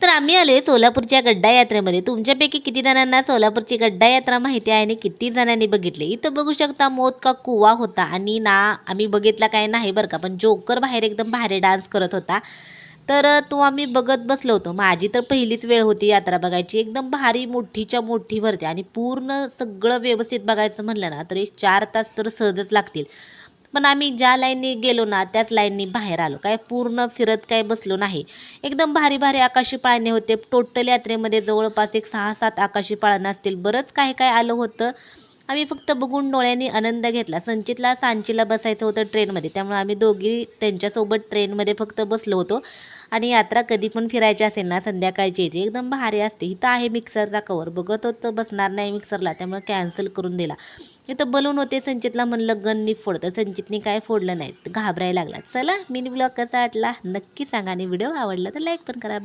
तर आम्ही आले सोलापूरच्या गड्डा यात्रेमध्ये. तुमच्यापैकी किती जणांना सोलापूरची गड्डा यात्रा माहिती आहे आणि किती जणांनी बघितली? इथं बघू शकता मौत का कुवा होता आणि ना आम्ही बघितला काय नाही बरं का, पण जोकर बाहेर एकदम भारी डान्स करत होता. तर तो आम्ही बघत बसलो होतो. माझी तर पहिलीच वेळ होती यात्रा बघायची. एकदम भारी मोठीच्या मोठी भरते आणि पूर्ण सगळं व्यवस्थित बघायचं म्हणलं ना, तर एक 4 तास तर सहजच लागतील. पण आम्ही ज्या लाईननी गेलो ना, त्याच लाईननी बाहेर आलो. काय पूर्ण फिरत काय बसलो नाही. एकदम भारी-भारी आकाशी पाळणे होते. टोटल यात्रेमध्ये जवळपास एक 6-7 आकाशी पाळणं असतील. बरंच काय-काय आलं होतं. आम्ही फक्त बघून डोळ्यांनी आनंद घेतला. संचितला सांचीला बसायचं होतं ट्रेनमध्ये. त्यामुळे आम्ही दोघी त्यांच्यासोबत ट्रेनमध्ये फक्त बसलो होतो. आणि यात्रा कधी पण फिरायची असेल ना, संध्याकाळची यायची एकदम भारी असते. इथं आहे मिक्सरचा कवर. बघत होतं बसणार नाही मिक्सरला, त्यामुळे कॅन्सल करून दिला. इथं बलून होते. संचितला म्हणलं गननी फोड, तर संचितनी काय फोडलं नाही. घाबरायला लागला. चला मिनी ब्लॉग कसा वाटला नक्की सांगा आणि व्हिडिओ आवडला तर लाईक पण करा.